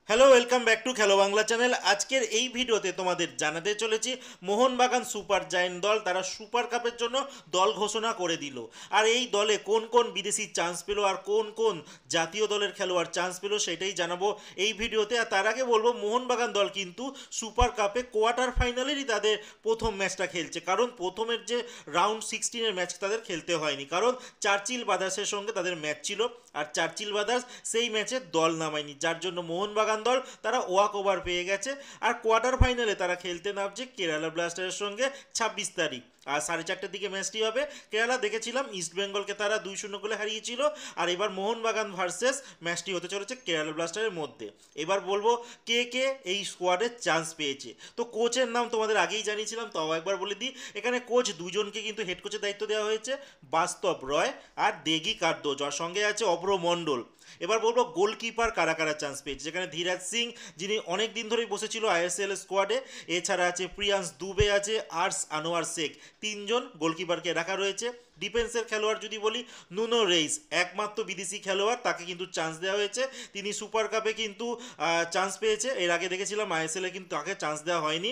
Hello, welcome back to খেলো Bangla channel. আজকের এই ভিডিওতে তোমাদের জানাতে চলেছি মোহনবাগান সুপার জায়েন্ট দল তারা সুপার কাপের জন্য দল ঘোষণা করে দিল। আর এই দলে কোন কোন বিদেশি চান্স পেলো আর কোন কোন জাতীয় দলের খেলোয়াড় চান্স পেলো সেটাই জানাবো এই ভিডিওতে। আর তার আগে বলবো মোহনবাগান দল কিন্তু সুপার কাপে কোয়ার্টার ফাইনালেরই তাদের প্রথম ম্যাচটা খেলছে, কারণ প্রথমের যে রাউন্ড 16-এর ম্যাচ তাদের খেলতে হয়নি, কারণ চার্চিল ব্রাদার্সের সঙ্গে তাদের ম্যাচ ছিল আর চার্চিল ব্রাদার্স সেই ম্যাচে দল নামায়নি, যার জন্য মোহনবাগান দল তারা ওয়াক ওভার পেয়ে গেছে। আর কোয়ার্টার ফাইনালে তারা খেলতে নামছে কেরালা ব্লাস্টারের সঙ্গে 26 তারিখ, আর 4:30টার দিকে ম্যাচটি হবে। কেরালা দেখেছিলাম ইস্ট বেঙ্গলকে তারা 2-0 গোলে হারিয়েছিল, আর এবার মোহনবাগান ভার্সেস ম্যাচটি হতে চলেছে কেরালা ব্লাস্টারের মধ্যে। এবার বলবো কে কে এই স্কোয়াডে চান্স পেয়েছে। তো কোচের নাম তোমাদের আগেই জানিয়েছিলাম, তাও একবার বলে দিই। এখানে কোচ দুজনকে কিন্তু হেড কোচের দায়িত্ব দেওয়া হয়েছে, বাস্তব রয় আর দেগি কার্দো, যার সঙ্গে আছে অভ্র মণ্ডল। এবার বলবো গোলকিপার কারা কারা চান্স পেয়েছে, যেখানে ধীরাজ সিং যিনি অনেক দিন ধরেই বসেছিল আইএসএল স্কোয়াডে, এছাড়া আছে প্রিয়াংশ দুবে, আছে আর্স আনোয়ার শেখ, তিনজন গোলকিপারকে রাখা রয়েছে। ডিফেন্সের খেলোয়াড় যদি বলি, নুনো রেইস একমাত্র বিদেশি খেলোয়াড়, তাকে কিন্তু চান্স দেওয়া হয়েছে। তিনি সুপার কাপে কিন্তু চান্স পেয়েছে, এর আগে দেখেছিলাম আইএসএলে কিন্তু তাকে চান্স দেওয়া হয়নি।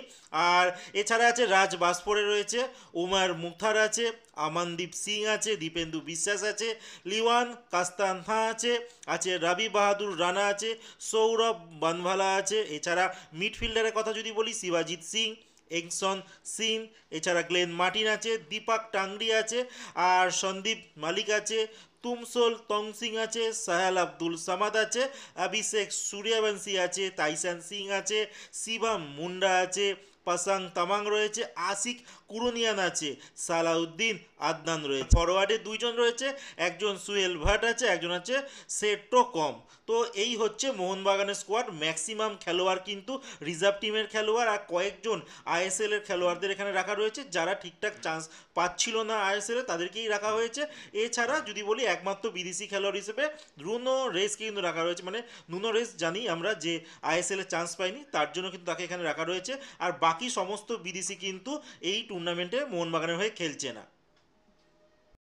আর এছাড়া আছে রাজ বাসপরে রয়েছে, উমার মুখতার আছে, আমানদীপ সিং আছে, দীপেন্দু বিশ্বাস আছে, লিওয়ান কাস্তানহা আছে, আছে রবি বাহাদুর রানা আছে, সৌরভ বানভালা আছে। এছাড়া মিডফিল্ডারের কথা যদি বলি, শিবাজিৎ সিং, এংসন সিং, এছাড়া গ্লেন মার্টিন আছে, দীপক টাংরি আছে, আর সন্দীপ মালিক আছে, তুমসোল তংসিং আছে, সাহেল আব্দুল সামাদ আছে, অভিষেক সূর্যবংশী আছে, তাইসান সিং আছে, শিবম মুন্ডা আছে, পাসাং তামাং রয়েছে, আশিক কুরুনিয়ান আছে, সালাউদ্দিন আদনান রয়েছে। ফরওয়ার্ডে দুইজন রয়েছে, একজন সুহেল ভাট আছে, একজন আছে সেটো কম। তো এই হচ্ছে মোহনবাগানের স্কোয়াড। ম্যাক্সিমাম খেলোয়াড় কিন্তু রিজার্ভ টিমের খেলোয়াড়, আর কয়েকজন আইএসএল এর খেলোয়াড়দের এখানে রাখা রয়েছে, যারা ঠিকঠাক চান্স পাচ্ছিল না আইএসএল এ, তাদেরকেই রাখা হয়েছে। এছাড়া যদি বলি একমাত্র বিদেশি খেলোয়াড় হিসেবে নুনো রেসকে কিন্তু রাখা রয়েছে, মানে নুনো রেস জানি আমরা যে আইএসএল এ চান্স পায়নি, তার জন্য কিন্তু তাকে এখানে রাখা রয়েছে। আর বাকি সমস্ত বিদেশি কিন্তু এই টুর্নামেন্টে মোহনবাগানের হয়ে খেলছে না।